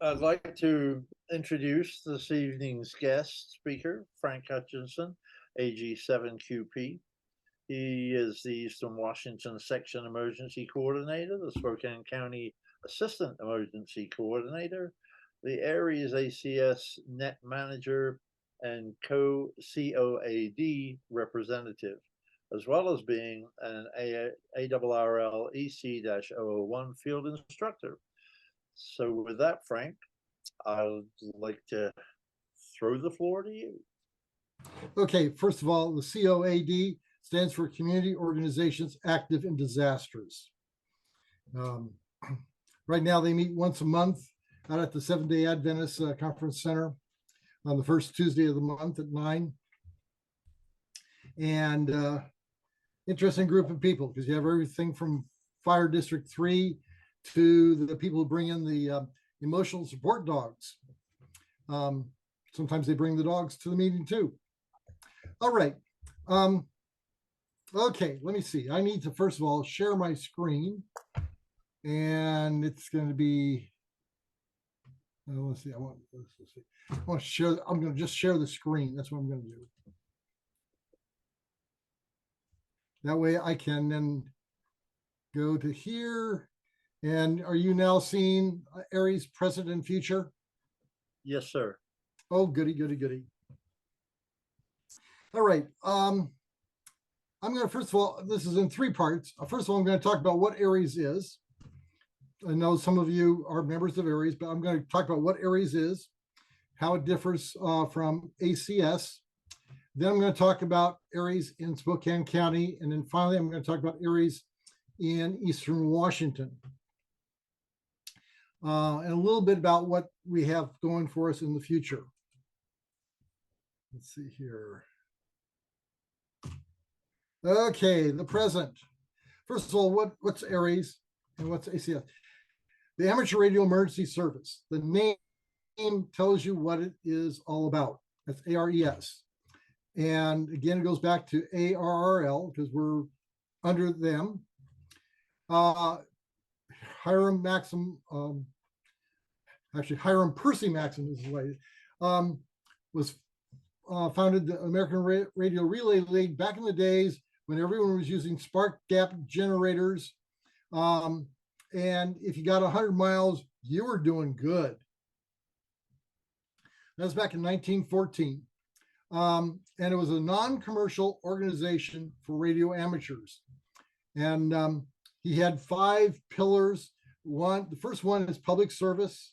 I'd like to introduce this evening's guest speaker, Frank Hutchison, AG7QP. He is the Eastern Washington Section Emergency Coordinator, the Spokane County Assistant Emergency Coordinator, the ARES ACS Net Manager, and COAD representative, as well as being an ARRL EC-001 Field Instructor. So with that, Frank, I'd like to throw the floor to you. Okay, first of all, the COAD stands for Community Organizations Active in Disasters. Right now, they meet once a month out at the Seventh-day Adventist Conference Center on the first Tuesday of the month at 9. And interesting group of people, because you have everything from Fire District 3 to the people who bring in the emotional support dogs. Sometimes they bring the dogs to the meeting too. All right. Okay, let me see. I need to, first of all, share my screen. And it's going to be, let's see, let's see. I want to share, I'm going to just share the screen. That's what I'm going to do. That way I can then go to here. And are you now seeing ARES present and future? Yes, sir. Oh, goody, goody, goody. All right. I'm going to, first of all, this is in 3 parts. First of all, I'm going to talk about what ARES is. I know some of you are members of ARES, but I'm going to talk about what ARES is, how it differs from ACS. Then I'm going to talk about ARES in Spokane County. And then finally, I'm going to talk about ARES in Eastern Washington. And a little bit about what we have going for us in the future. Let's see here. Okay, the present. First of all, what's ARES and what's ACS? The Amateur Radio Emergency Service. The name tells you what it is all about. That's ARES. And again, it goes back to ARRL because we're under them. Hiram Maxim, Hiram Percy Maxim is his way, was founded the American Radio Relay League back in the days when everyone was using spark gap generators. And if you got 100 miles, you were doing good. That was back in 1914. And it was a non-commercial organization for radio amateurs. And he had 5 pillars. The first one is public service,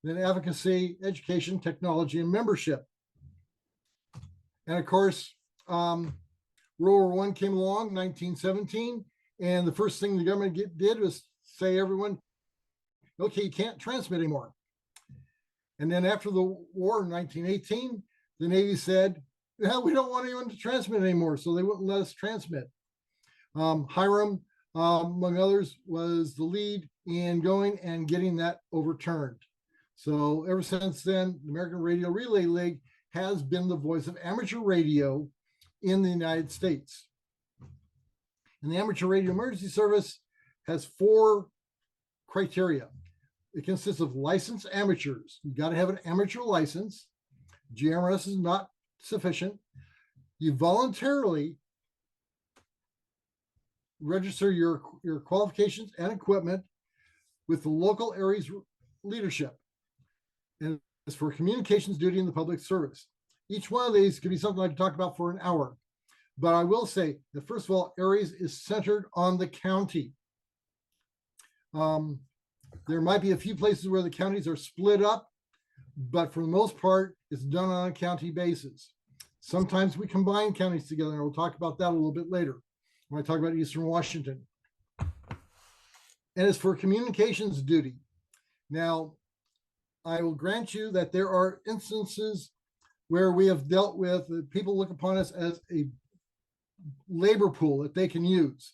then advocacy, education, technology, and membership. And of course, World War I came along, 1917, and the first thing the government did was say, everyone, okay, you can't transmit anymore. And then after the war in 1918, the Navy said, well, we don't want anyone to transmit anymore, so they wouldn't let us transmit. Hiram, among others, was the lead in going and getting that overturned. So ever since then, the American Radio Relay League has been the voice of amateur radio in the United States. And the Amateur Radio Emergency Service has 4 criteria. It consists of licensed amateurs. You got to have an amateur license. GMRS is not sufficient. You voluntarily register your qualifications and equipment with the local ARES leadership. And it's for communications duty in the public service. Each one of these could be something I could talk about for an hour. But I will say that, first of all, ARES is centered on the county. There might be a few places where the counties are split up, but for the most part, it's done on a county basis. Sometimes we combine counties together, and we'll talk about that a little bit later when I talk about Eastern Washington. And it's for communications duty. Now, I will grant you that there are instances where we have dealt with people look upon us as a labor pool that they can use.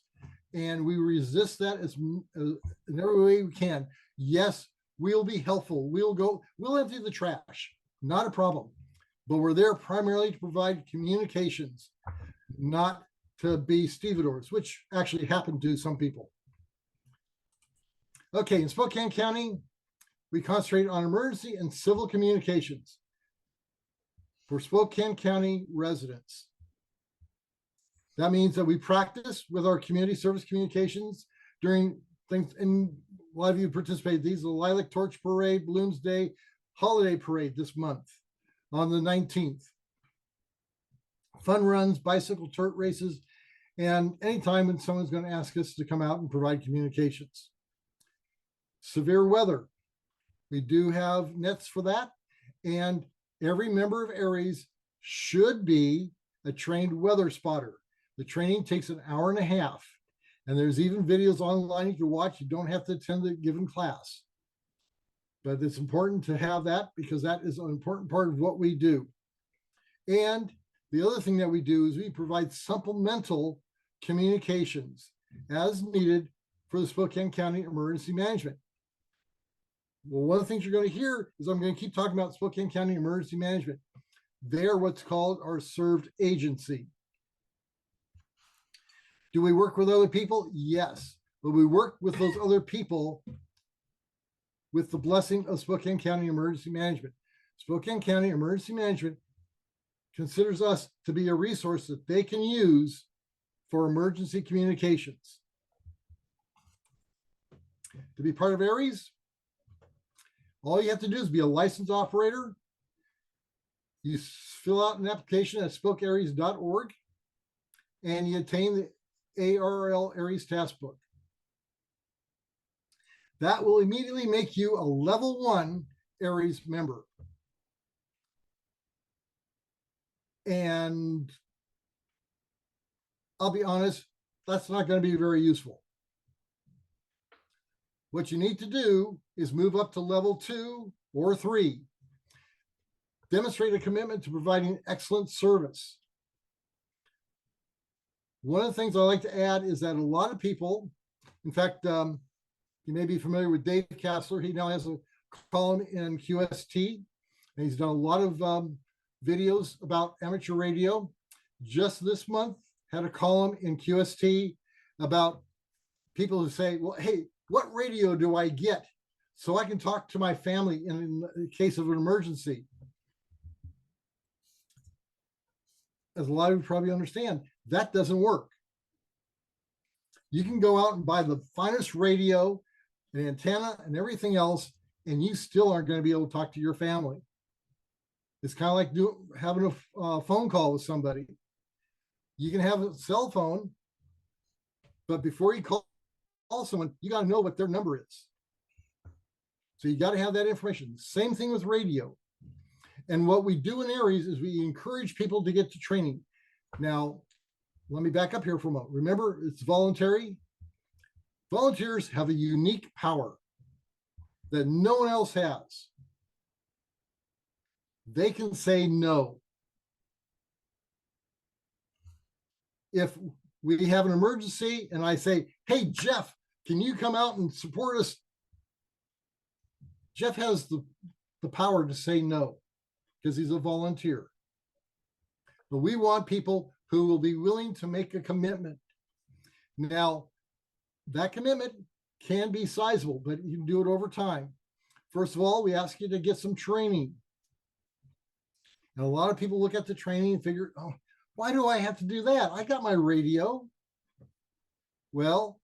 And we resist that in every way we can. Yes, we'll be helpful. We'll empty the trash, not a problem. But we're there primarily to provide communications, not to be stevedores, which actually happen to some people. Okay, in Spokane County, we concentrate on emergency and civil communications for Spokane County residents. That means that we practice with our community service communications during things, and a lot of you participate. These are the Lilac Torch Parade, Balloons Day, Holiday Parade this month on the 19th. Fun runs, bicycle tote races, and anytime when someone's going to ask us to come out and provide communications. Severe weather, we do have nets for that, and every member of ARES should be a trained weather spotter. The training takes an hour and a half, and there's even videos online you can watch. You don't have to attend the given class, but it's important to have that because that is an important part of what we do. And the other thing that we do is we provide supplemental communications as needed for the Spokane County Emergency Management. Well, one of the things you're going to hear is I'm going to keep talking about Spokane County Emergency Management. They're what's called our served agency. Do we work with other people? Yes, but we work with those other people with the blessing of Spokane County Emergency Management. Spokane County Emergency Management considers us to be a resource that they can use for emergency communications. To be part of ARES, all you have to do is be a licensed operator. You fill out an application at spokeares.org and you attain the ARRL ARES task book. That will immediately make you a level 1 ARES member. And I'll be honest, that's not going to be very useful. What you need to do is move up to level 2 or 3. Demonstrate a commitment to providing excellent service. One of the things I like to add is that a lot of people, in fact, you may be familiar with Dave Kassler. He now has a column in QST, and he's done a lot of videos about amateur radio. Just this month, had a column in QST about people who say, well, hey, what radio do I get so I can talk to my family in the case of an emergency? As a lot of you probably understand, that doesn't work. You can go out and buy the finest radio, an antenna, and everything else, and you still aren't going to be able to talk to your family. It's kind of like having a phone call with somebody. You can have a cell phone, but before you call someone, you got to know what their number is. So you got to have that information. Same thing with radio. And what we do in ARES is we encourage people to get to training. Now, let me back up here for a moment. Remember, it's voluntary. Volunteers have a unique power that no one else has. They can say no. If we have an emergency and I say, hey, Jeff, can you come out and support us? Jeff has the power to say no because he's a volunteer. But we want people who will be willing to make a commitment. Now, that commitment can be sizable, but you can do it over time. First of all, we ask you to get some training. And a lot of people look at the training and figure, oh, why do I have to do that? I got my radio. Well,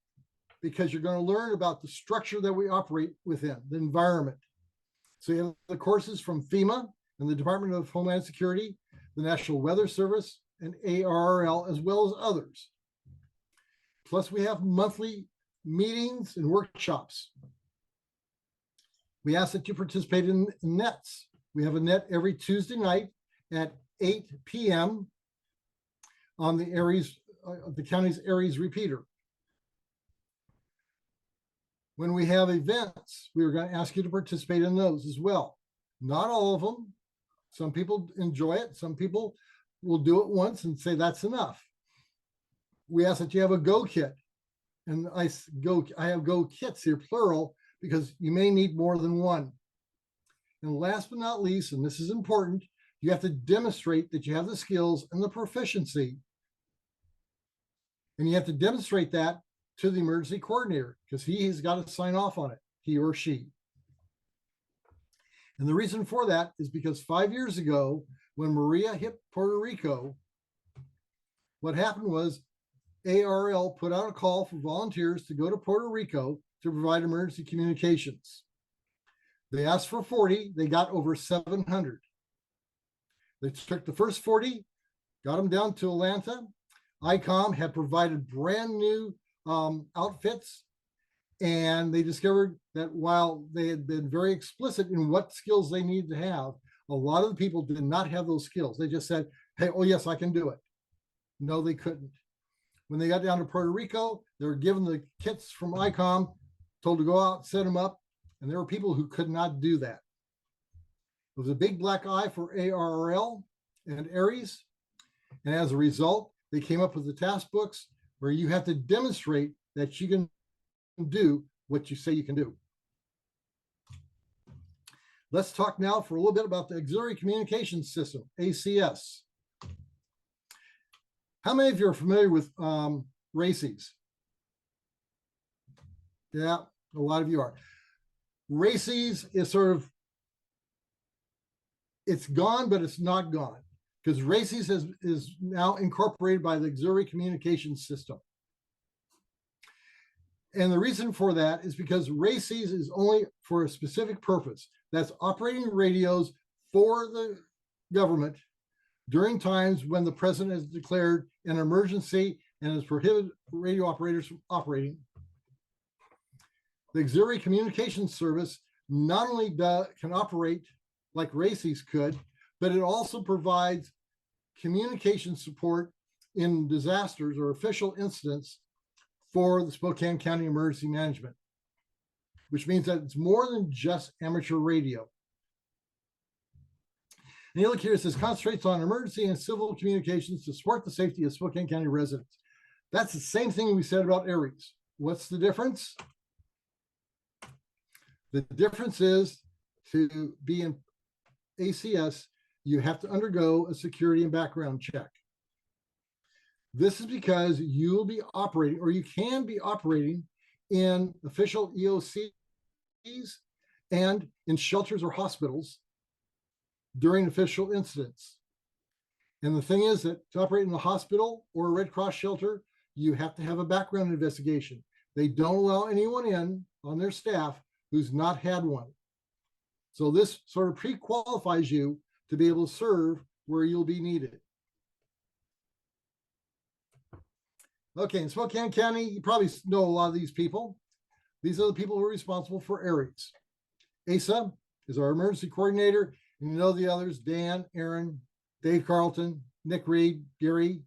because you're going to learn about the structure that we operate within, the environment. So you have the courses from FEMA and the Department of Homeland Security, the National Weather Service, and ARRL, as well as others. Plus, we have monthly meetings and workshops. We ask that you participate in nets. We have a net every Tuesday night at 8 p.m. on the ARES, the county's ARES repeater. When we have events, we are going to ask you to participate in those as well. Not all of them. Some people enjoy it. Some people will do it once and say that's enough. We ask that you have a go kit. And I have go kits here, plural, because you may need more than one. And last but not least, and this is important, you have to demonstrate that you have the skills and the proficiency. And you have to demonstrate that to the emergency coordinator because he has got to sign off on it, he or she. And the reason for that is because 5 years ago, when Maria hit Puerto Rico, what happened was ARRL put out a call for volunteers to go to Puerto Rico to provide emergency communications. They asked for 40, they got over 700. They took the first 40, got them down to Atlanta. ICOM had provided brand new outfits, and they discovered that while they had been very explicit in what skills they needed to have, a lot of the people did not have those skills. They just said, hey, oh yes, I can do it. No, they couldn't. When they got down to Puerto Rico, they were given the kits from ICOM, told to go out, set them up, and there were people who could not do that. It was a big black eye for ARRL and ARES, and as a result, they came up with the task books where you have to demonstrate that you can do what you say you can do. Let's talk now for a little bit about the Auxiliary Communications System, ACS. How many of you are familiar with RACES? Yeah, a lot of you are. RACES is sort of, it's gone, but it's not gone, because RACES is now incorporated by the Auxiliary Communications System. And the reason for that is because RACES is only for a specific purpose. That's operating radios for the government during times when the president has declared an emergency and has prohibited radio operators from operating. The Auxiliary Communications Service not only can operate like RACES could, but it also provides communication support in disasters or official incidents for the Spokane County Emergency Management, which means that it's more than just amateur radio. And you look here, it says concentrates on emergency and civil communications to support the safety of Spokane County residents. That's the same thing we said about ARES. What's the difference? The difference is to be in ACS, you have to undergo a security and background check. This is because you will be operating, or you can be operating, in official EOCs and in shelters or hospitals during official incidents. And the thing is that to operate in a hospital or a Red Cross shelter, you have to have a background investigation. They don't allow anyone in on their staff who's not had one. So this sort of pre-qualifies you to be able to serve where you'll be needed. Okay, in Spokane County, you probably know a lot of these people. These are the people who are responsible for ARES. Asa is our emergency coordinator, and you know the others: Dan, Aaron, Dave Carlton, Nick Reed, Gary,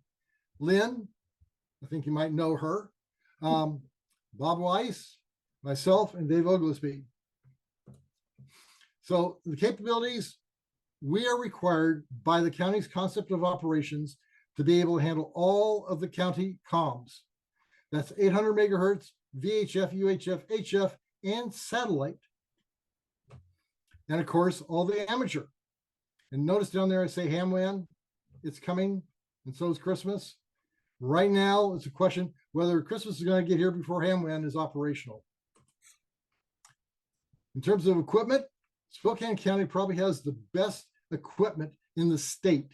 Lynn, I think you might know her, Bob Weiss, myself, and Dave Oglesby. So the capabilities, we are required by the county's concept of operations to be able to handle all of the county comms. That's 800 megahertz, VHF, UHF, HF, and satellite. And of course, all the amateur. And notice down there I say HamWAN, it's coming, and so is Christmas. Right now, it's a question whether Christmas is going to get here before HamWAN is operational. In terms of equipment, Spokane County probably has the best equipment in the state,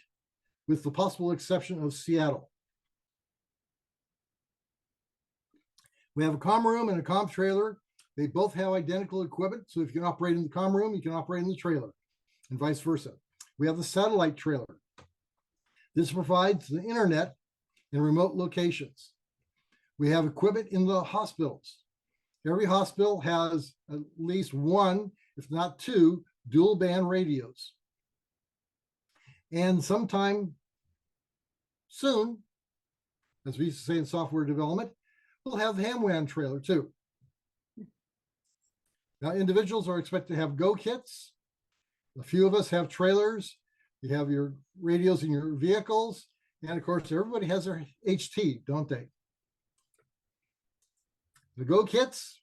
with the possible exception of Seattle. We have a comm room and a comm trailer. They both have identical equipment. So if you can operate in the comm room, you can operate in the trailer, and vice versa. We have the satellite trailer. This provides the internet in remote locations. We have equipment in the hospitals. Every hospital has at least one, if not two, dual band radios. And sometime soon, as we used to say in software development, we'll have the HamWAN trailer too. Now, individuals are expected to have Go kits. A few of us have trailers. You have your radios in your vehicles. And of course, everybody has their HT, don't they? The Go kits,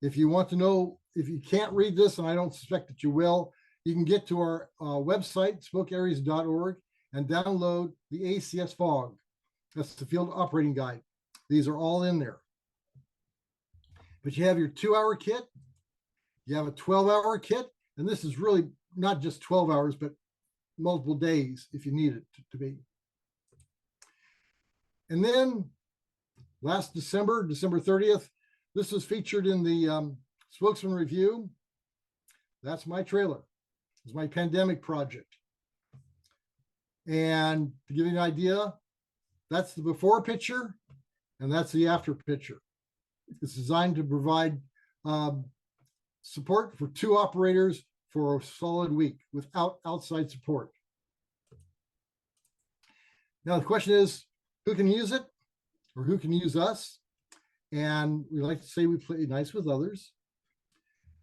if you want to know, if you can't read this, and I don't suspect that you will, you can get to our website, spokeares.org, and download the ACS FOG. That's the field operating guide. These are all in there. But you have your 2-hour kit, you have a 12-hour kit, And this is really not just 12 hours, but multiple days if you need it to be. And then last December 30th, this was featured in the Spokesman Review. That's my trailer. It's my pandemic project. And to give you an idea, that's the before picture and that's the after picture. It's designed to provide support for 2 operators for a solid week without outside support. Now the question is, who can use it or who can use us? And we like to say we play nice with others.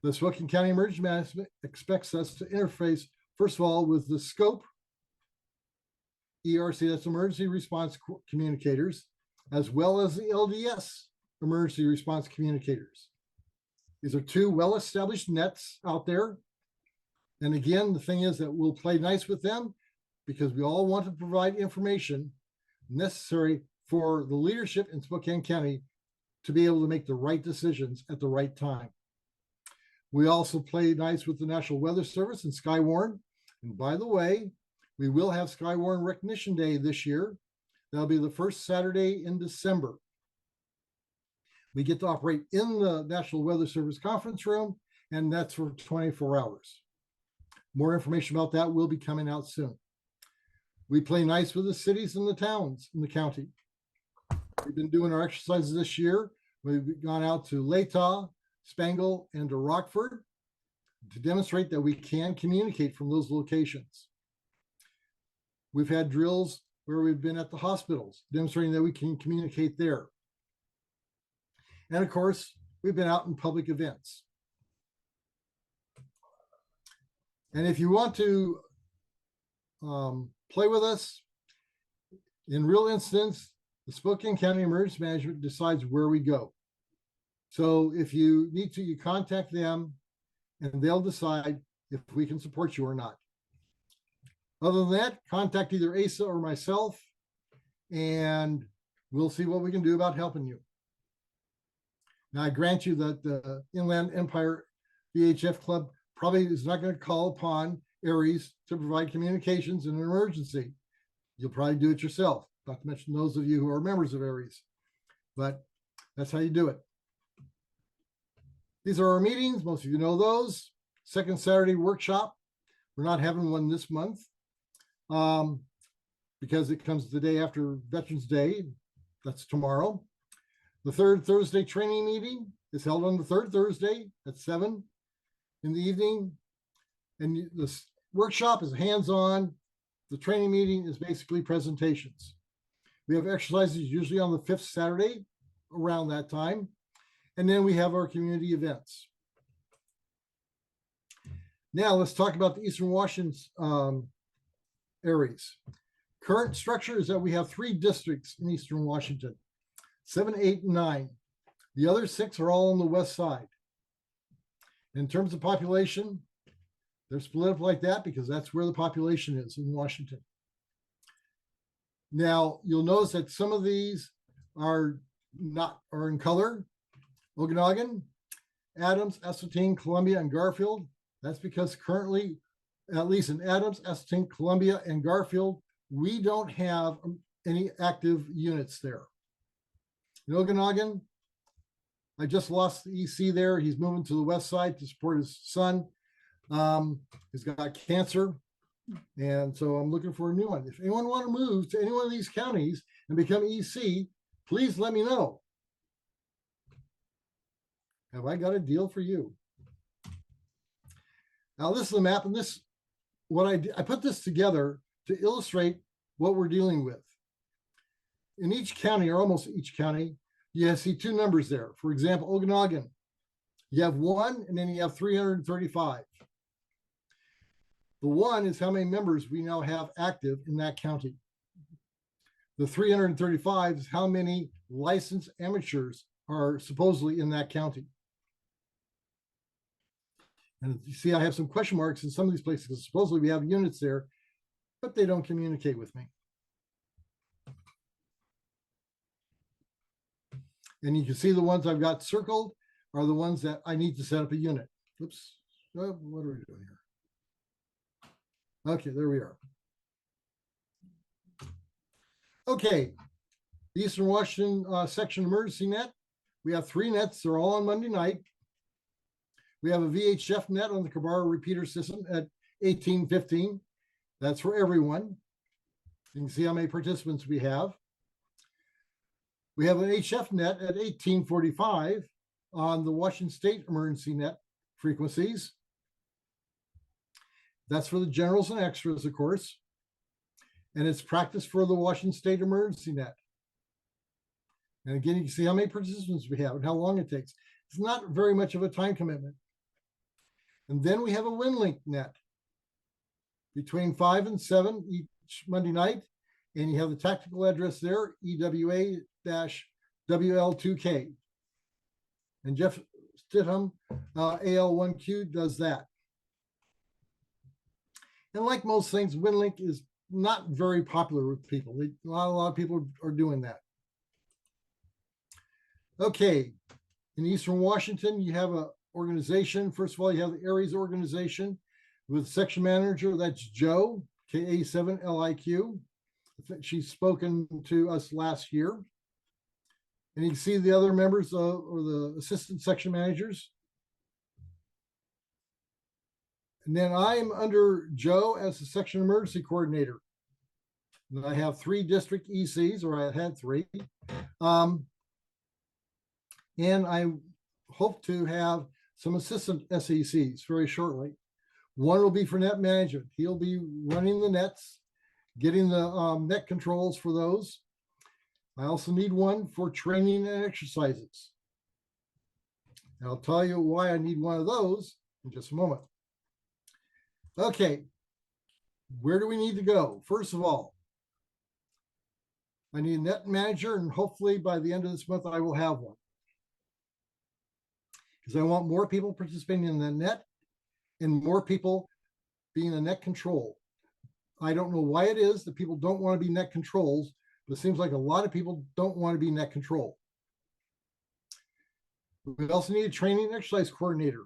The Spokane County Emergency Management expects us to interface, first of all, with the SCOPE, ERC, that's Emergency Response Communicators, as well as the LDS, Emergency Response Communicators. These are 2 well-established nets out there. And again, the thing is that we'll play nice with them because we all want to provide information necessary for the leadership in Spokane County to be able to make the right decisions at the right time. We also play nice with the National Weather Service and Skywarn. And by the way, we will have Skywarn Recognition Day this year. That'll be the first Saturday in December. We get to operate in the National Weather Service conference room, and that's for 24 hours. More information about that will be coming out soon. We play nice with the cities and the towns in the county. We've been doing our exercises this year. We've gone out to Latah, Spangle, and to Rockford to demonstrate that we can communicate from those locations. We've had drills where we've been at the hospitals, demonstrating that we can communicate there. And of course, we've been out in public events. And if you want to play with us, in real instance, the Spokane County Emergency Management decides where we go. So if you need to, you contact them and they'll decide if we can support you or not. Other than that, contact either Asa or myself, and we'll see what we can do about helping you. Now, I grant you that the Inland Empire VHF Club probably is not going to call upon ARES to provide communications in an emergency. You'll probably do it yourself, not to mention those of you who are members of ARES, but that's how you do it. These are our meetings. Most of you know those. Second Saturday workshop. We're not having one this month because it comes the day after Veterans Day. That's tomorrow. The third Thursday training meeting is held on the third Thursday at 7 in the evening. And this workshop is hands-on. The training meeting is basically presentations. We have exercises usually on the 5th Saturday around that time. And then we have our community events. Now let's talk about the Eastern Washington ARES. Current structure is that we have 3 districts in Eastern Washington, 7, 8, and 9. The other 6 are all on the west side. In terms of population, they're split up like that because that's where the population is in Washington. Now, you'll notice that some of these are in color. Okanagan, Adams, Esseltine, Columbia, and Garfield. That's because currently, at least in Adams, Esseltine, Columbia, and Garfield, we don't have any active units there. In Okanagan, I just lost the EC there. He's moving to the west side to support his son. He's got cancer. And so I'm looking for a new one. If anyone want to move to any one of these counties and become EC, please let me know. Have I got a deal for you? Now this is the map, and this, what I put this together to illustrate what we're dealing with. In each county, or almost each county, you see 2 numbers there. For example, Okanagan, you have 1, and then you have 335. The 1 is how many members we now have active in that county. The 335 is how many licensed amateurs are supposedly in that county. And you see, I have some question marks in some of these places because supposedly we have units there, but they don't communicate with me. And you can see the ones I've got circled are the ones that I need to set up a unit. Oops, what are we doing here? Okay, there we are. Okay, the Eastern Washington Section Emergency Net. We have 3 nets. They're all on Monday night. We have a VHF net on the Cabarrus repeater system at 1815. That's for everyone. You can see how many participants we have. We have an HF net at 1845 on the Washington State Emergency Net frequencies. That's for the generals and extras, of course. And it's practice for the Washington State Emergency Net. And again, you can see how many participants we have and how long it takes. It's not very much of a time commitment. And then we have a WinLink net between 5 and 7 each Monday night. And you have the tactical address there, EWA-WL2K. And Jeff Stidham, AL1Q, does that. And like most things, WinLink is not very popular with people. A lot of people are doing that. Okay, in Eastern Washington, you have an organization. First of all, you have the ARES organization with section manager. That's Joe, KA7LIQ. She's spoken to us last year. And you can see the other members or the assistant section managers. And then I'm under Joe as the section emergency coordinator. And I have 3 district ECs, or I had 3. And I hope to have some assistant SECs very shortly. One will be for net management. He'll be running the nets, getting the net controls for those. I also need one for training and exercises. And I'll tell you why I need one of those in just a moment. Okay, where do we need to go? First of all, I need a net manager, and hopefully by the end of this month, I will have one. Because I want more people participating in the net and more people being a net control. I don't know why it is that people don't want to be net controls, but it seems like a lot of people don't want to be net control. We also need a training and exercise coordinator.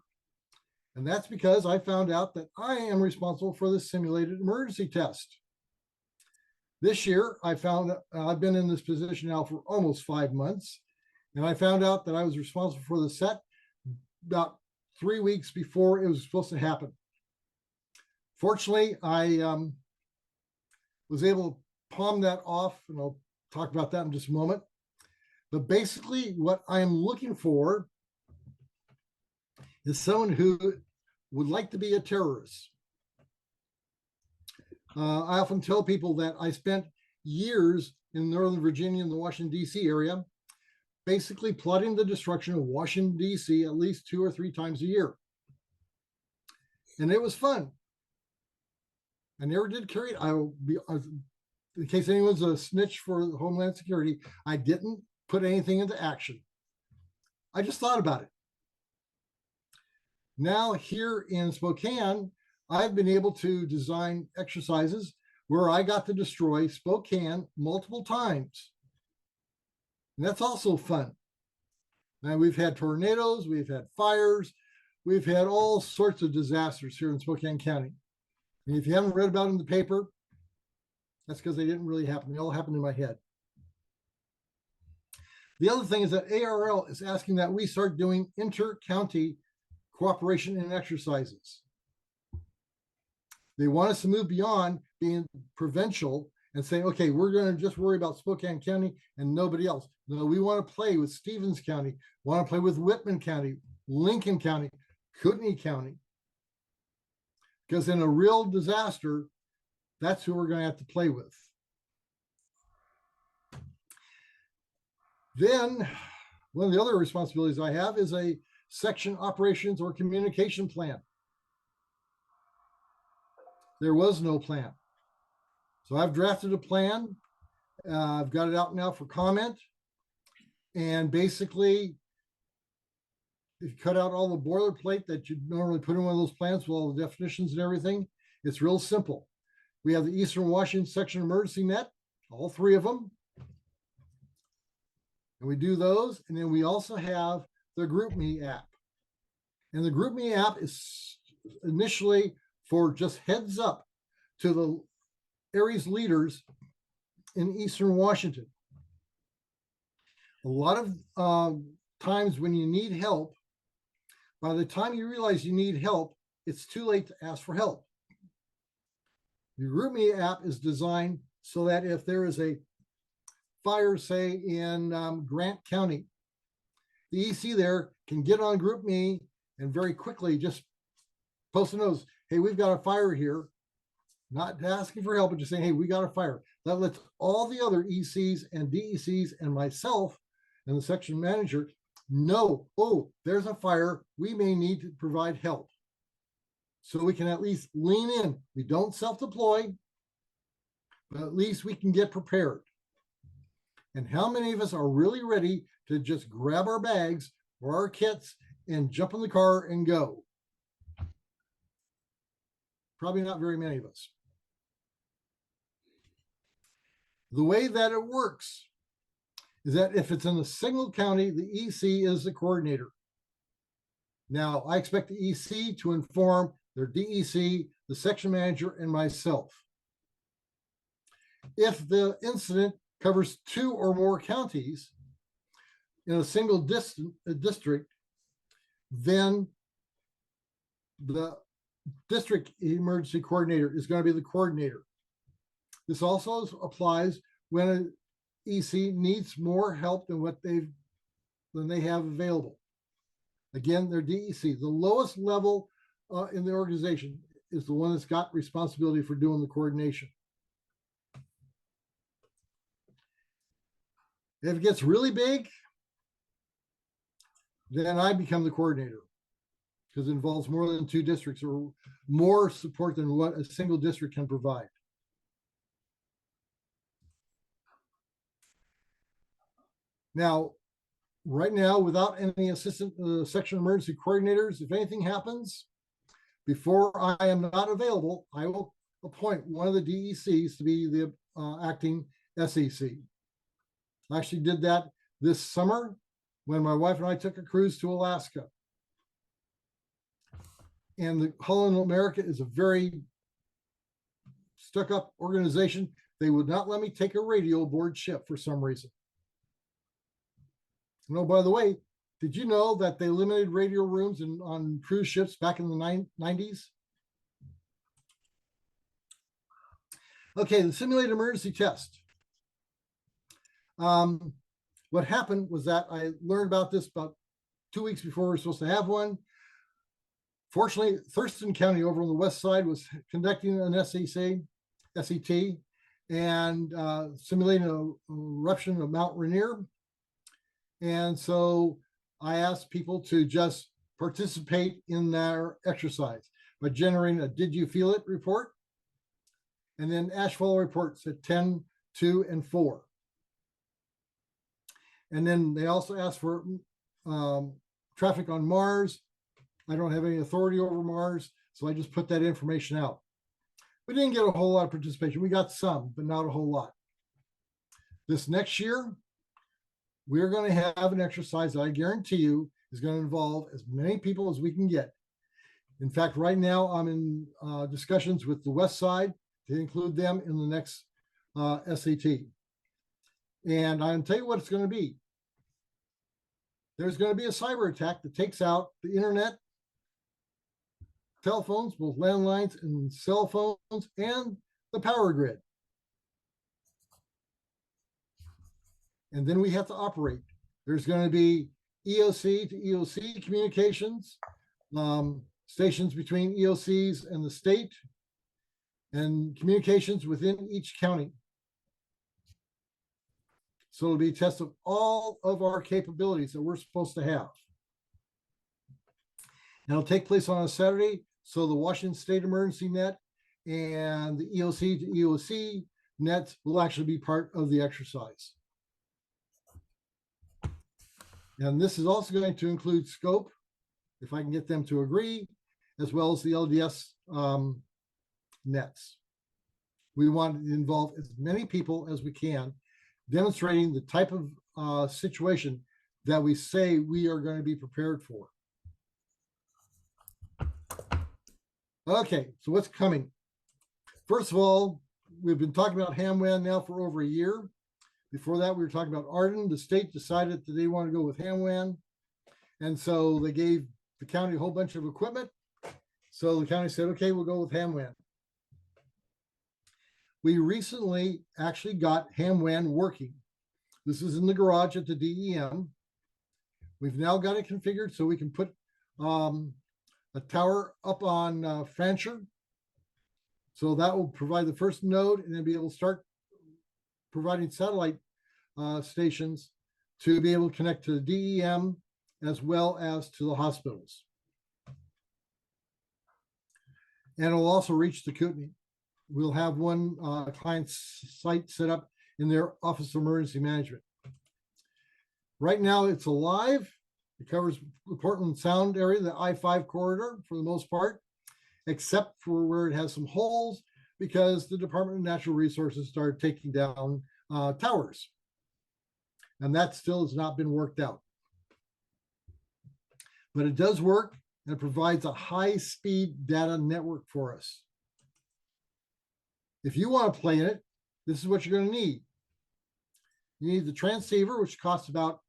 And that's because I found out that I am responsible for the simulated emergency test. This year, I found I've been in this position now for almost 5 months, and I found out that I was responsible for the set about 3 weeks before it was supposed to happen. Fortunately, I was able to palm that off, and I'll talk about that in just a moment. But basically, what I'm looking for is someone who would like to be a terrorist. I often tell people that I spent years in Northern Virginia and the Washington, D.C. area, basically plotting the destruction of Washington, D.C. at least 2 or 3 times a year. And it was fun. I never did carry it. In case anyone's a snitch for Homeland Security, I didn't put anything into action. I just thought about it. Now here in Spokane, I've been able to design exercises where I got to destroy Spokane multiple times. And that's also fun. Now we've had tornadoes, we've had fires, we've had all sorts of disasters here in Spokane County. And if you haven't read about it in the paper, that's because they didn't really happen. They all happened in my head. The other thing is that ARRL is asking that we start doing inter-county cooperation and exercises. They want us to move beyond being provincial and say, okay, we're going to just worry about Spokane County and nobody else. No, we want to play with Stevens County, want to play with Whitman County, Lincoln County, Kootenai County. Because in a real disaster, that's who we're going to have to play with. Then one of the other responsibilities I have is a section operations or communication plan. There was no plan. So I've drafted a plan. I've got it out now for comment. And basically, if you cut out all the boilerplate that you'd normally put in one of those plans with all the definitions and everything, it's real simple. We have the Eastern Washington Section Emergency Net, all 3 of them. And we do those. And then we also have the GroupMe app. And the GroupMe app is initially for just heads up to the ARES leaders in Eastern Washington. A lot of times when you need help, by the time you realize you need help, it's too late to ask for help. The GroupMe app is designed so that if there is a fire, say in Grant County, the EC there can get on GroupMe and very quickly just post a notice, hey, we've got a fire here. Not asking for help, but just saying, hey, we got a fire. That lets all the other ECs and DECs and myself and the section manager know, oh, there's a fire. We may need to provide help. So we can at least lean in. We don't self-deploy, but at least we can get prepared. And how many of us are really ready to just grab our bags or our kits and jump in the car and go? Probably not very many of us. The way that it works is that if it's in a single county, the EC is the coordinator. Now, I expect the EC to inform their DEC, the section manager, and myself. If the incident covers 2 or more counties in a single district, then the district emergency coordinator is going to be the coordinator. This also applies when an EC needs more help than what they have available. Again, they're DEC. The lowest level in the organization is the one that's got responsibility for doing the coordination. If it gets really big, then I become the coordinator because it involves more than 2 districts or more support than what a single district can provide. Now, right now, without any assistant section emergency coordinators, if anything happens, before I am not available, I will appoint one of the DECs to be the acting SEC. I actually did that this summer when my wife and I took a cruise to Alaska. And the Holland America is a very stuck-up organization. They would not let me take a radio aboard ship for some reason. No, by the way, did you know that they limited radio rooms on cruise ships back in the 90s? Okay, the simulated emergency test. What happened was that I learned about this about 2 weeks before we were supposed to have one. Fortunately, Thurston County over on the west side was conducting an SET, and simulating an eruption of Mount Rainier. And so I asked people to just participate in their exercise by generating a "Did you feel it" report, and then ashfall reports at 10, 2, and 4. And then they also asked for traffic on Mars. I don't have any authority over Mars, so I just put that information out. We didn't get a whole lot of participation. We got some, but not a whole lot. This next year, we're going to have an exercise that I guarantee you is going to involve as many people as we can get. In fact, right now I'm in discussions with the West Side to include them in the next SAT. And I'll tell you what it's going to be. There's going to be a cyber attack that takes out the internet, telephones, both landlines and cell phones, and the power grid. And then we have to operate. There's going to be EOC to EOC communications, stations between EOCs and the state, and communications within each county. So it'll be a test of all of our capabilities that we're supposed to have. And it'll take place on a Saturday, so the Washington State Emergency Net and the EOC to EOC nets will actually be part of the exercise. And this is also going to include scope, if I can get them to agree, as well as the LDS nets. We want to involve as many people as we can, demonstrating the type of situation that we say we are going to be prepared for. Okay, so what's coming? First of all, we've been talking about HamWAN now for over a year. Before that, we were talking about Arden. The state decided that they want to go with HamWAN. And so they gave the county a whole bunch of equipment. So the county said, okay, we'll go with HamWAN. We recently actually got HamWAN working. This is in the garage at the DEM. We've now got it configured so we can put a tower up on Fancher. So that will provide the first node and then be able to start providing satellite stations to be able to connect to the DEM as well as to the hospitals. And it'll also reach the Kootenai. We'll have one client site set up in their Office of Emergency Management. Right now it's alive. It covers the Portland Sound area, the I-5 corridor for the most part, except for where it has some holes because the Department of Natural Resources started taking down towers. And that still has not been worked out. But it does work and it provides a high-speed data network for us. If you want to play in it, this is what you're going to need. You need the transceiver, which costs about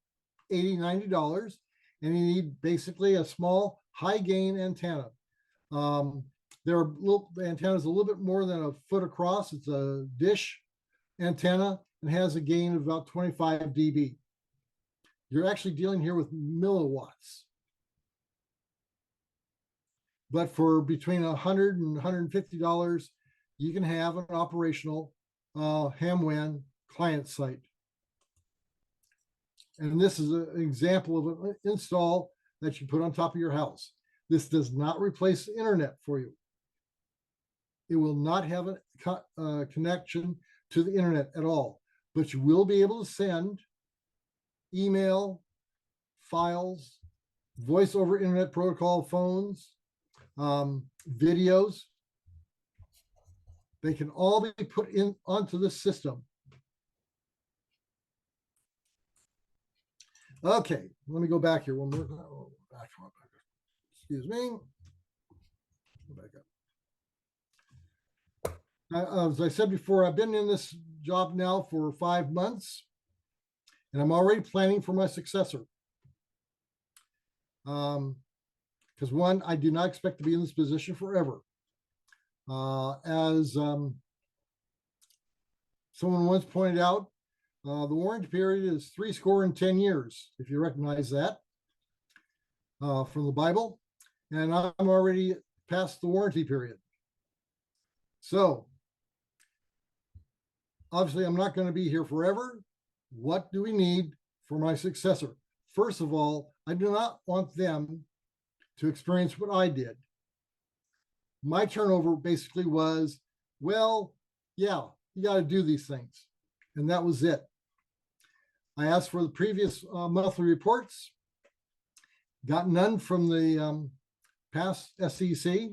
$80, $90, and you need basically a small high-gain antenna. The antenna is a little bit more than a foot across. It's a dish antenna and has a gain of about 25 dB. You're actually dealing here with milliwatts. But for between $100 and $150, you can have an operational HamWAN client site. And this is an example of an install that you put on top of your house. This does not replace the internet for you. It will not have a connection to the internet at all, but you will be able to send email, files, voice over internet protocol phones, videos. They can all be put in onto this system. Okay, let me go back here one more. Oh, back. Excuse me. Go back up. As I said before, I've been in this job now for 5 months, and I'm already planning for my successor. Because one, I do not expect to be in this position forever. As someone once pointed out, the warranty period is 70 years, if you recognize that from the Bible. And I'm already past the warranty period. So obviously I'm not going to be here forever. What do we need for my successor? First of all, I do not want them to experience what I did. My turnover basically was, well, yeah, you got to do these things. And that was it. I asked for the previous monthly reports, got none from the past SEC.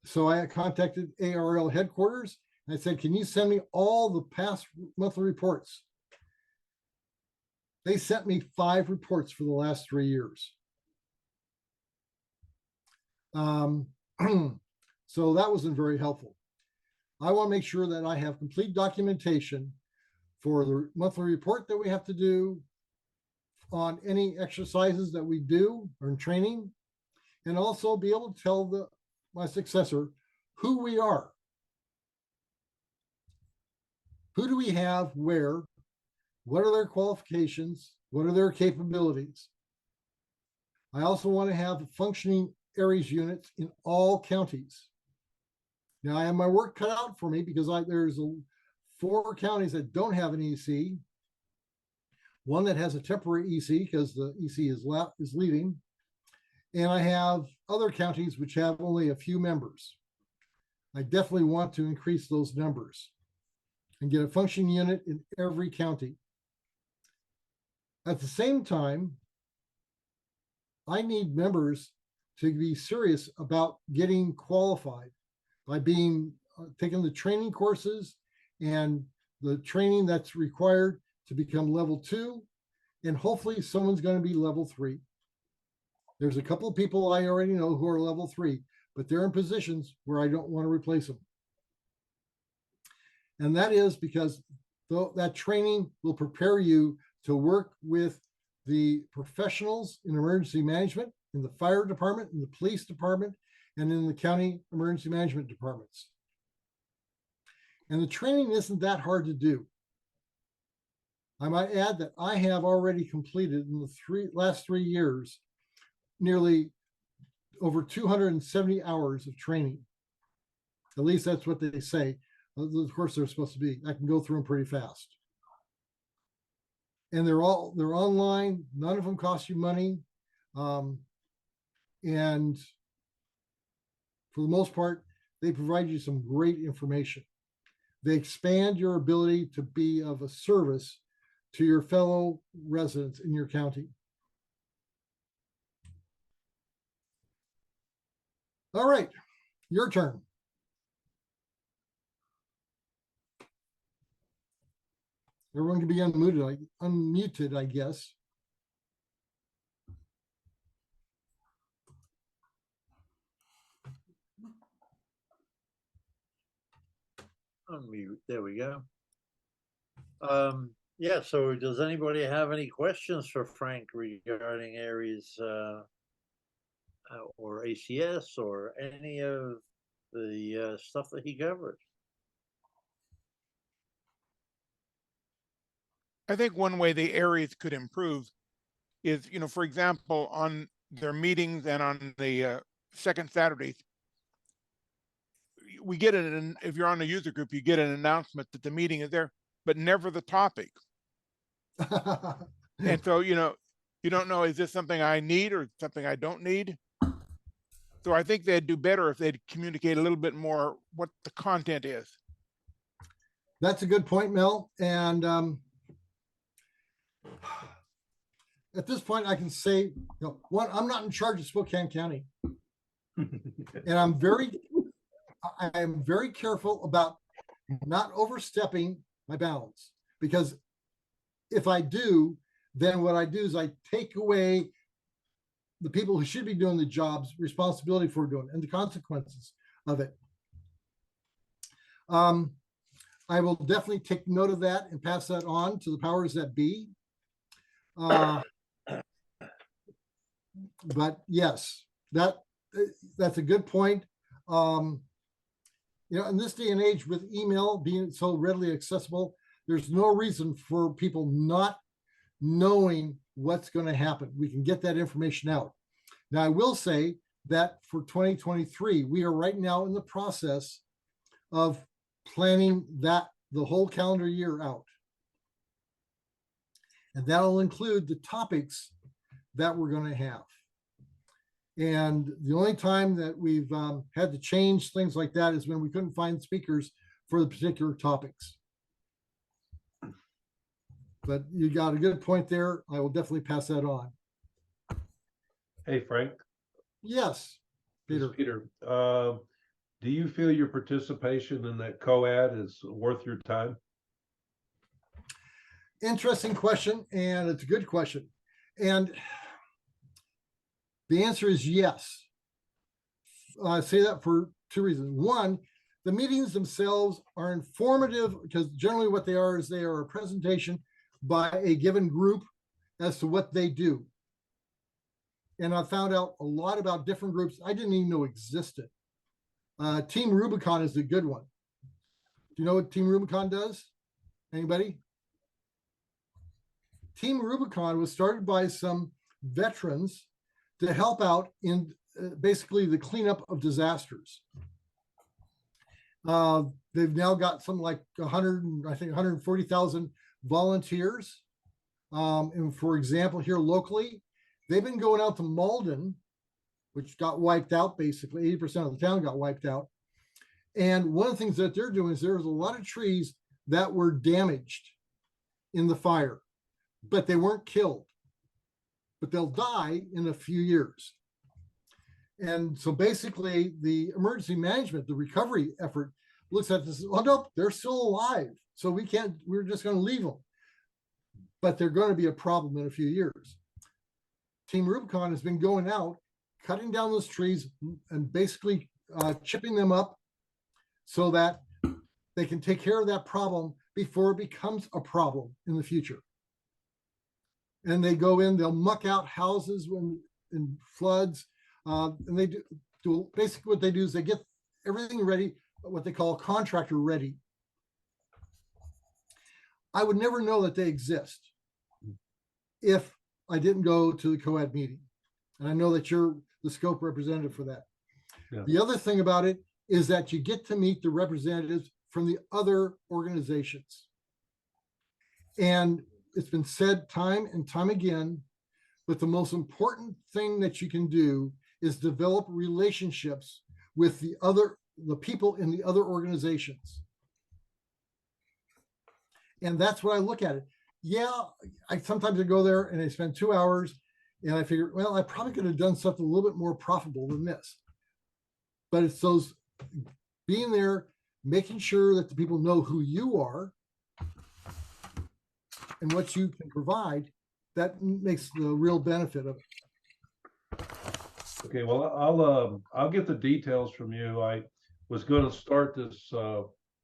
So I contacted ARRL headquarters and I said, can you send me all the past monthly reports? They sent me 5 reports for the last 3 years. So that wasn't very helpful. I want to make sure that I have complete documentation for the monthly report that we have to do on any exercises that we do or in training, and also be able to tell my successor who we are. Who do we have where? What are their qualifications? What are their capabilities? I also want to have functioning ARES units in all counties. Now I have my work cut out for me because there's 4 counties that don't have an EC, one that has a temporary EC because the EC is leaving, and I have other counties which have only a few members. I definitely want to increase those numbers and get a functioning unit in every county. At the same time, I need members to be serious about getting qualified by being taking the training courses and the training that's required to become level 2, and hopefully someone's going to be level 3. There's a couple of people I already know who are level 3, but they're in positions where I don't want to replace them. And that is because that training will prepare you to work with the professionals in emergency management, in the fire department, in the police department, and in the county emergency management departments. And the training isn't that hard to do. I might add that I have already completed in the last 3 years, nearly over 270 hours of training. At least that's what they say. Of course, they're supposed to be. I can go through them pretty fast. And they're online. None of them cost you money. And for the most part, they provide you some great information. They expand your ability to be of a service to your fellow residents in your county. All right, your turn. Everyone can be unmuted, I guess. Unmute. There we go. Yeah, so does anybody have any questions for Frank regarding ARES or ACS or any of the stuff that he covered? I think one way the ARES could improve is, for example, on their meetings and on the second Saturdays, we get it. If you're on a user group, you get an announcement that the meeting is there, but never the topic. And so, you don't know, is this something I need or something I don't need? So I think they'd do better if they'd communicate a little bit more what the content is. That's a good point, Mel. And at this point, I can say, one, I'm not in charge of Spokane County. And I'm very careful about not overstepping my bounds, because if I do, then what I do is I take away the people who should be doing the job's responsibility for doing it and the consequences of it. I will definitely take note of that and pass that on to the powers that be. But yes, that's a good point. In this day and age with email being so readily accessible, there's no reason for people not knowing what's going to happen. We can get that information out. Now, I will say that for 2023, we are right now in the process of planning the whole calendar year out. And that'll include the topics that we're going to have. And the only time that we've had to change things like that is when we couldn't find speakers for the particular topics. But you got a good point there. I will definitely pass that on. Hey, Frank. Yes, Peter. Peter, do you feel your participation in that COAD is worth your time? Interesting question, and it's a good question. And the answer is yes. I say that for two reasons. One, the meetings themselves are informative, because generally what they are is they are a presentation by a given group as to what they do. And I found out a lot about different groups I didn't even know existed. Team Rubicon is a good one. Do you know what Team Rubicon does? Anybody? Team Rubicon was started by some veterans to help out in basically the cleanup of disasters. They've now got something like 140,000 volunteers. And for example, here locally, they've been going out to Malden, which got wiped out, basically 80% of the town got wiped out. And one of the things that they're doing is there's a lot of trees that were damaged in the fire, but they weren't killed, but they'll die in a few years. And so basically the emergency management, the recovery effort looks at this, oh, nope, they're still alive. So we're just going to leave them, but they're going to be a problem in a few years. Team Rubicon has been going out cutting down those trees and basically chipping them up so that they can take care of that problem before it becomes a problem in the future. And they go in, they'll muck out houses when in floods, and they do basically what they do is they get everything ready, what they call contractor ready. I would never know that they exist if I didn't go to the COAD meeting. And I know that you're the scope representative for that. Yeah. The other thing about it is that you get to meet the representatives from the other organizations. And it's been said time and time again, but the most important thing that you can do is develop relationships with the people in the other organizations. And that's what I look at it. Yeah, I sometimes I go there and I spend 2 hours and I figure, well, I probably could have done something a little bit more profitable than this. But it's those being there, making sure that the people know who you are and what you can provide, that makes the real benefit of it. Okay, well, I'll get the details from you. I was going to start this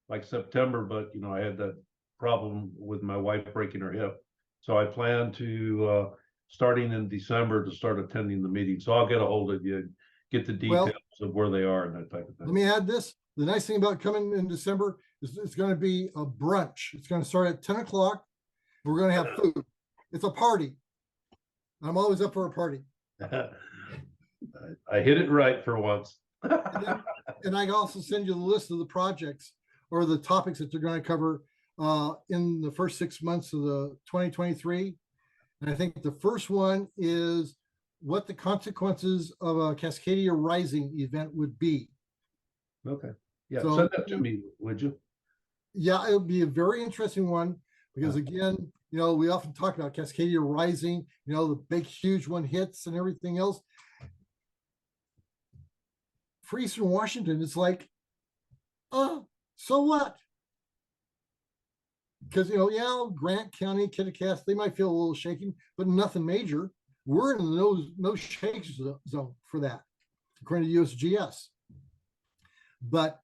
like September, but you know, I had that problem with my wife breaking her hip. So I plan to starting in December to start attending the meeting. So I'll get a hold of you and get the details of where they are and that type of thing. Let me add this. The nice thing about coming in December is it's going to be a brunch. It's going to start at 10 o'clock. We're going to have food. It's a party. I'm always up for a party. I hit it right for once. And I also send you the list of the projects or the topics that they're going to cover in the first 6 months of the 2023. And I think the first one is what the consequences of a Cascadia Rising event would be. Okay. Yeah, So, send that to me, would you? Yeah, it would be a very interesting one because again, you know, we often talk about Cascadia Rising, you know, the big, huge one hits and everything else. For Eastern Washington, it's like, so what? Because, you know, yeah, Grant County, Kitticass, they might feel a little shaking, but nothing major. We're in the no shake zone for that, according to USGS. But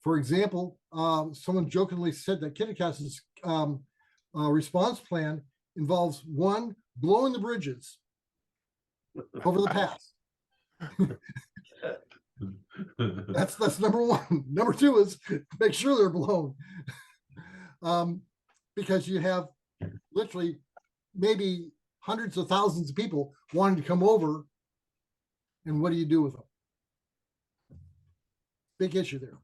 for example, someone jokingly said that Kitticass's response plan involves one, blowing the bridges over the pass. That's number one. Number two is make sure they're blown. Because you have literally maybe hundreds of thousands of people wanting to come over, and what do you do with them? Big issue there.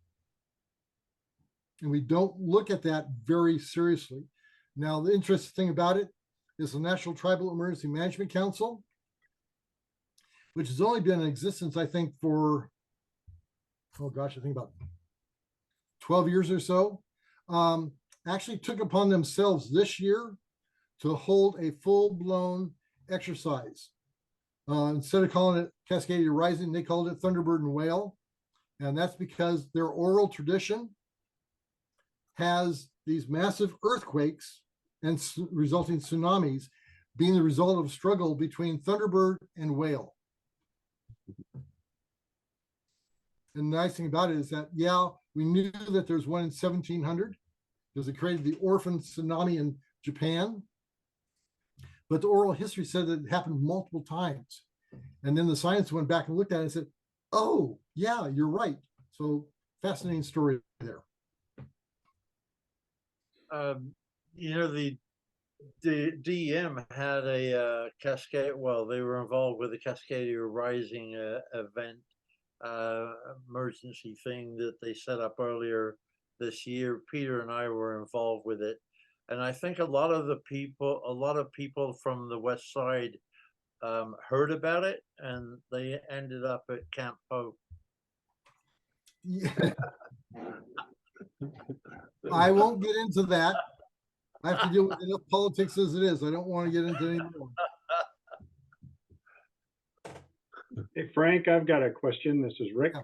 And we don't look at that very seriously. Now, the interesting thing about it is the National Tribal Emergency Management Council, which has only been in existence, I think, for, oh gosh, I think about 12 years or so, actually took upon themselves this year to hold a full-blown exercise. Instead of calling it Cascadia Rising, they called it Thunderbird and Whale. And that's because their oral tradition has these massive earthquakes and resulting tsunamis being the result of a struggle between Thunderbird and Whale. And the nice thing about it is that, yeah, we knew that there's one in 1700 because it created the orphan tsunami in Japan. But the oral history said that it happened multiple times. And then the science went back and looked at it and said, oh, yeah, you're right. So fascinating story there. You know, the DM had a Cascade. Well, they were involved with the Cascadia Rising event, emergency thing that they set up earlier this year. Peter and I were involved with it, and I think a lot of people from the west side heard about it, and they ended up at Camp Poe. Yeah. I won't get into that. I have to deal with enough politics as it is. I don't want to get into any more. Hey, Frank, I've got a question. This is Rick.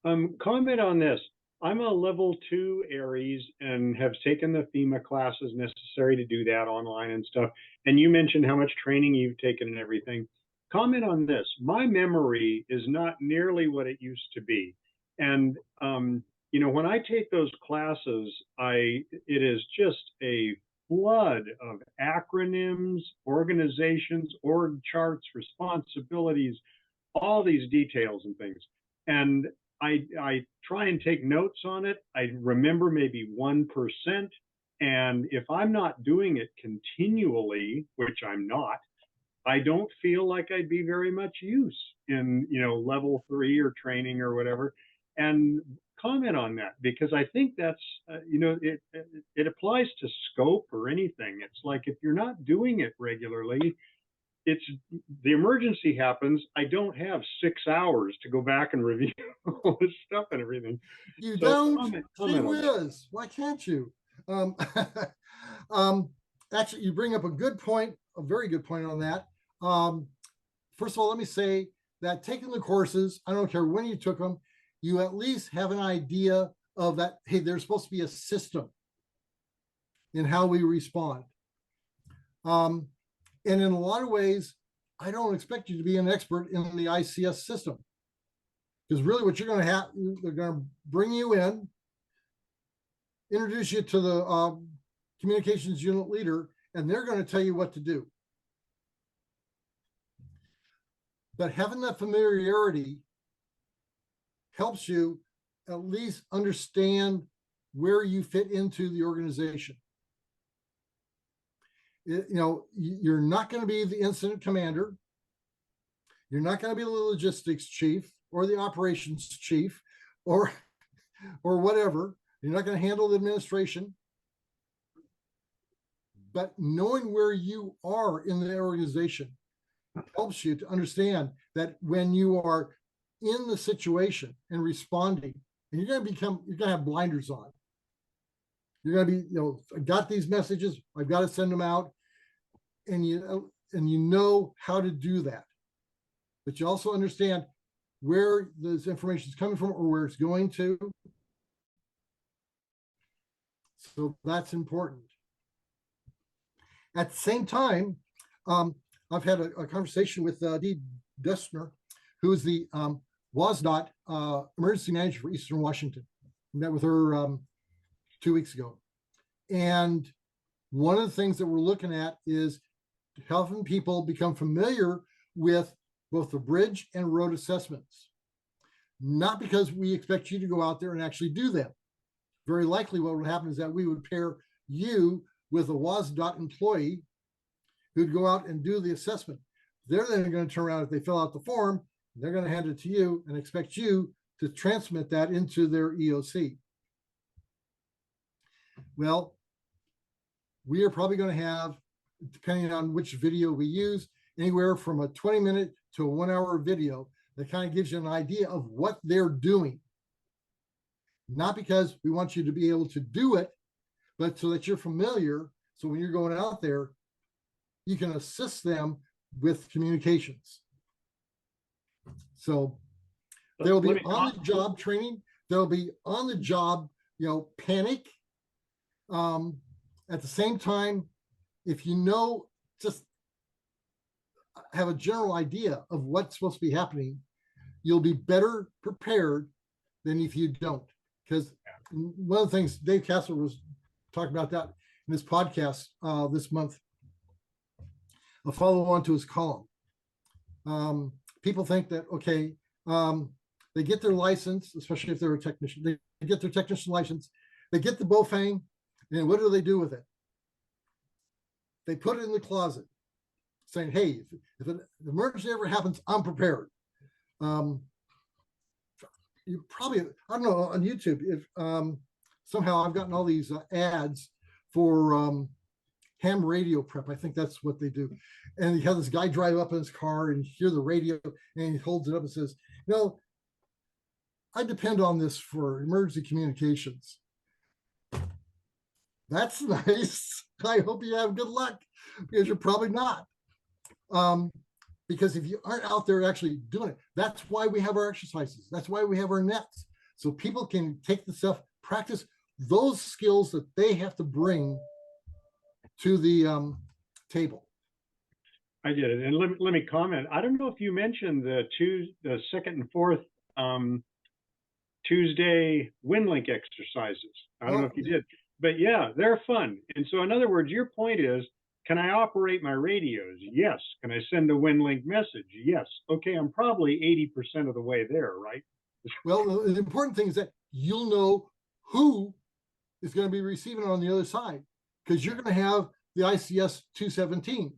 Comment on this. I'm a level 2 ARES and have taken the FEMA classes necessary to do that online and stuff. And you mentioned how much training you've taken and everything. comment on this. My memory is not nearly what it used to be. And, you know, when I take those classes, it is just a flood of acronyms, organizations, org charts, responsibilities, all these details and things. And I try and take notes on it. I remember maybe 1%. And if I'm not doing it continually, which I'm not, I don't feel like I'd be very much use in, you know, level 3 or training or whatever. And comment on that, because I think that's, you know, it applies to scope or anything. It's like, if you're not doing it regularly, it's the emergency happens. I don't have 6 hours to go back and review all this stuff and everything. You So don't? comment Gee on that. whiz, why can't you? Actually, you bring up a good point, a very good point on that. First of all, let me say that taking the courses, I don't care when you took them, you at least have an idea of that, hey, there's supposed to be a system in how we respond. And in a lot of ways, I don't expect you to be an expert in the ICS system. Because really what you're going to have, they're going to bring you in, introduce you to the communications unit leader, and they're going to tell you what to do. But having that familiarity helps you at least understand where you fit into the organization. You know, you're not going to be the incident commander. You're not going to be the logistics chief or the operations chief or whatever. You're not going to handle the administration. But knowing where you are in the organization helps you to understand that when you are in the situation and responding, and you're going to have blinders on. You're going to be, you know, I got these messages, I've got to send them out, and you know how to do that. But you also understand where this information is coming from or where it's going to. So that's important. At the same time, I've had a conversation with Dee Dustner, who is the WASDOT emergency manager for Eastern Washington. I met with her 2 weeks ago. And one of the things that we're looking at is helping people become familiar with both the bridge and road assessments. Not because we expect you to go out there and actually do them. Very likely what would happen is that we would pair you with a WASDOT employee who'd go out and do the assessment. They're then going to turn around, if they fill out the form, they're going to hand it to you and expect you to transmit that into their EOC. Well, we are probably going to have, depending on which video we use, anywhere from a 20-minute to a 1-hour video that kind of gives you an idea of what they're doing. Not because we want you to be able to do it, but so that you're familiar. So when you're going out there, you can assist them with communications. So there will be on-the-job training. There'll be on-the-job, you know, panic. At the same time, if you know, just have a general idea of what's supposed to be happening, you'll be better prepared than if you don't. Because one of the things Dave Castle was talking about that in his podcast this month, a follow-on to his column. People think that, okay, they get their license, especially if they're a technician, they get their technician license, they get the Bofang, and what do they do with it? They put it in the closet, saying, hey, if an emergency ever happens, I'm prepared. You probably, I don't know, on YouTube, if somehow I've gotten all these ads for ham radio prep. I think that's what they do. And you have this guy drive up in his car and you hear the radio and he holds it up and says, you know, I depend on this for emergency communications. That's nice. I hope you have good luck, because you're probably not. Because if you aren't out there actually doing it, that's why we have our exercises. That's why we have our nets. So people can take the stuff, practice those skills that they have to bring to the table. I did it. And let me comment. I don't know if you mentioned the second and fourth Tuesday WinLink exercises. I don't know if you did, but yeah, they're fun. And so in other words, your point is, can I operate my radios? Yes. Can I send a WinLink message? Yes. Okay, I'm probably 80% of the way there, right? Well, the important thing is that you'll know who is going to be receiving it on the other side, because you're going to have the ICS 217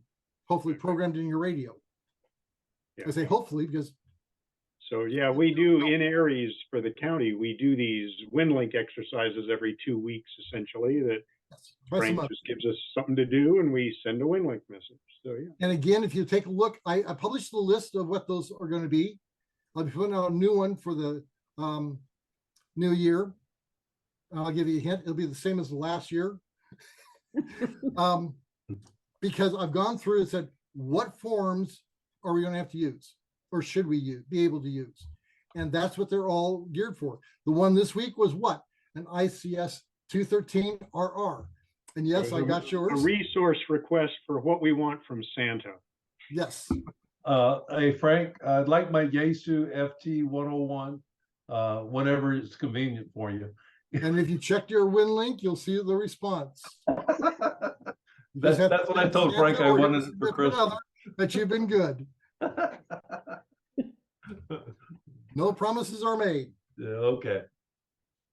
hopefully programmed in your radio. Yeah. I say hopefully because. So yeah, we do in ARES for the county, we do these WinLink exercises every 2 weeks, essentially, that Frank just gives us something to do and we send a WinLink message. So yeah. And again, if you take a look, I published the list of what those are going to be. I'll be putting out a new one for the new year. I'll give you a hint. It'll be the same as the last year. Because I've gone through and said, what forms are we going to have to use? Or should we be able to use? And that's what they're all geared for. The one this week was what? An ICS 213 RR. And yes, I got yours. A resource request for what we want from Santa. Yes. Hey, Frank, I'd like my Yaesu FT 101 whenever it's convenient for you. And if you check your WinLink, you'll see the response. That's what I told Frank I wanted it for Christmas. But you've been good. No promises are made. Yeah, okay.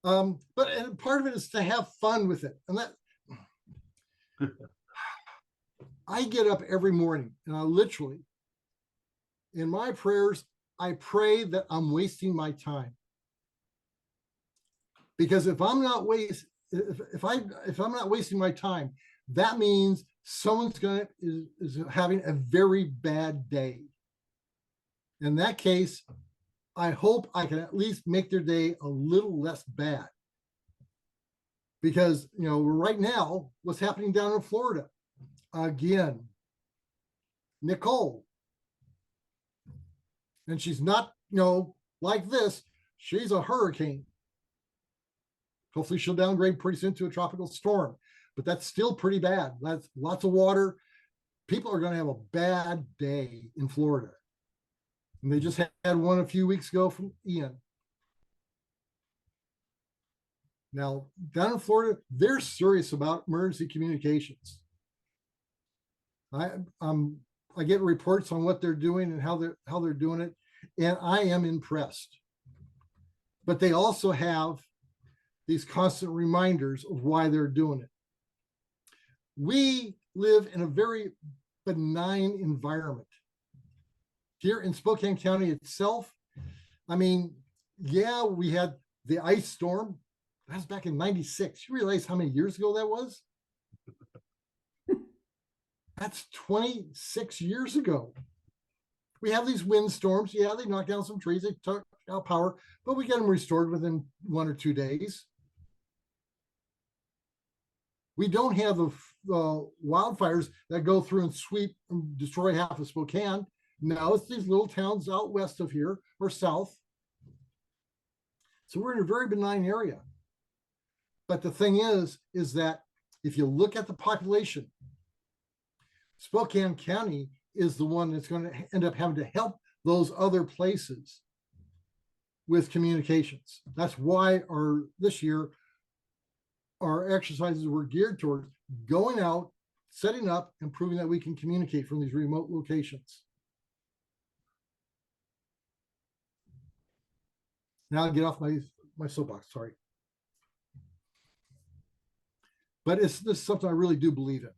But part of it is to have fun with it. And that I get up every morning and I literally, in my prayers, I pray that I'm wasting my time. Because if I'm not wasting my time, that means someone's is having a very bad day. In that case, I hope I can at least make their day a little less bad. Because, you know, right now, what's happening down in Florida? Again, Nicole. And she's not, you know, like this. She's a hurricane. Hopefully she'll downgrade pretty soon to a tropical storm. But that's still pretty bad. That's lots of water. People are going to have a bad day in Florida. And they just had one a few weeks ago from Ian. Now, down in Florida, they're serious about emergency communications. I get reports on what they're doing and how they're doing it, and I am impressed. But they also have these constant reminders of why they're doing it. We live in a very benign environment. Here in Spokane County itself, I mean, yeah, we had the ice storm. That was back in '96. You realize how many years ago that was? That's 26 years ago. We have these windstorms. Yeah, they knock down some trees, they took out power, but we get them restored within 1 or 2 days. We don't have the wildfires that go through and sweep and destroy half of Spokane. No, it's these little towns out west of here or south. So we're in a very benign area. But the thing is that if you look at the population, Spokane County is the one that's going to end up having to help those other places with communications. That's why this year, our exercises were geared towards going out, setting up, and proving that we can communicate from these remote locations. Now I'll get off my soapbox, sorry. But this is something I really do believe in.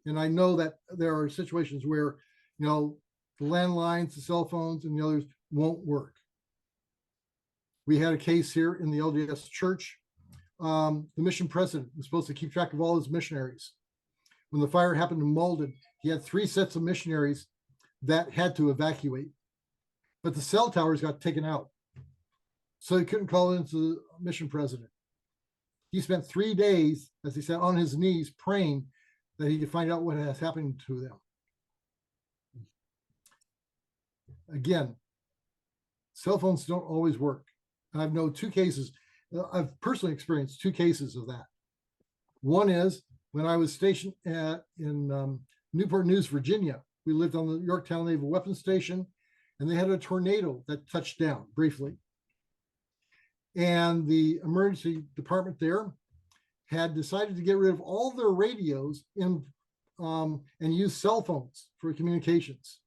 And I know that there are situations where, you know, the landlines, the cell phones, and the others won't work. We had a case here in the LDS church. The mission president was supposed to keep track of all his missionaries. When the fire happened in Malden, he had 3 sets of missionaries that had to evacuate. But the cell towers got taken out. So he couldn't call into the mission president. He spent 3 days, as he said, on his knees praying that he could find out what has happened to them. Again, cell phones don't always work. And I've known 2 cases. I've personally experienced 2 cases of that. One is when I was stationed in Newport News, Virginia. We lived on the Yorktown Naval Weapons Station, and they had a tornado that touched down briefly. And the emergency department there had decided to get rid of all their radios and use cell phones for communications.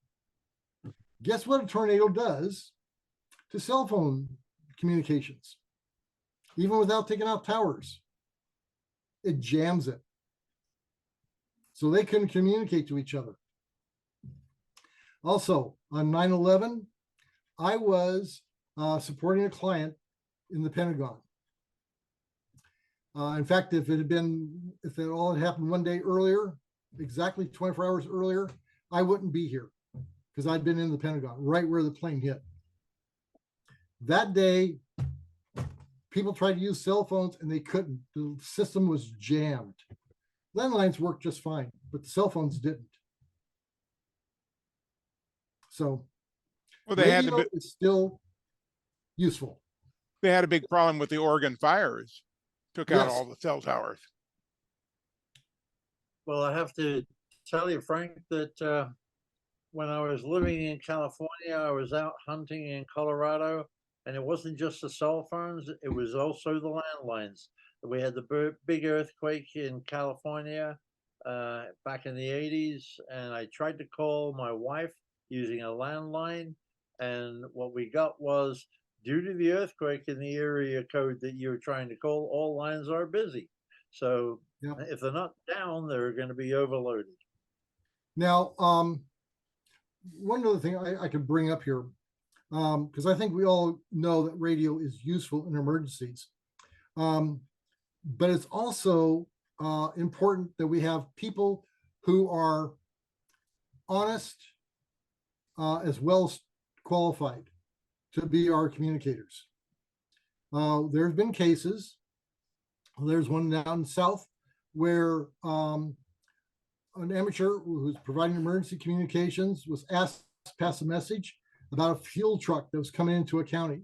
Guess what a tornado does to cell phone communications? Even without taking out towers, it jams it. So they couldn't communicate to each other. Also, on 9/11, I was supporting a client in the Pentagon. In fact, if it all had happened one day earlier, exactly 24 hours earlier, I wouldn't be here because I'd been in the Pentagon, right where the plane hit. That day, people tried to use cell phones and they couldn't. The system was jammed. Landlines worked just fine, but the cell phones didn't. So Well, they had radio is still useful. they had a big problem with the Oregon fires. Took out Yes. all the cell towers. Well, I have to tell you, Frank, that when I was living in California, I was out hunting in Colorado, and it wasn't just the cell phones, it was also the landlines. We had the big earthquake in California back in the 80s, and I tried to call my wife using a landline, and what we got was, due to the earthquake in the area code that you're trying to call, all lines are busy. So Yep. if they're not down, they're going to be overloaded. Now, one other thing I could bring up here, because I think we all know that radio is useful in emergencies. But it's also important that we have people who are honest as well as qualified to be our communicators. There's been cases, there's one down south where an amateur who was providing emergency communications was asked to pass a message about a fuel truck that was coming into a county.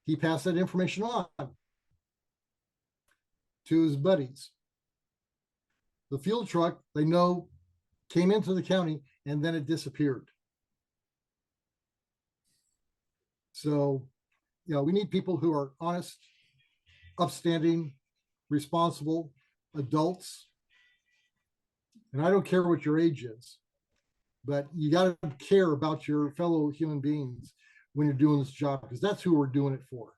He passed that information on to his buddies. The fuel truck, they know, came into the county and then it disappeared. So, we need people who are honest, upstanding, responsible adults. And I don't care what your age is, but you got to care about your fellow human beings when you're doing this job, because that's who we're doing it for.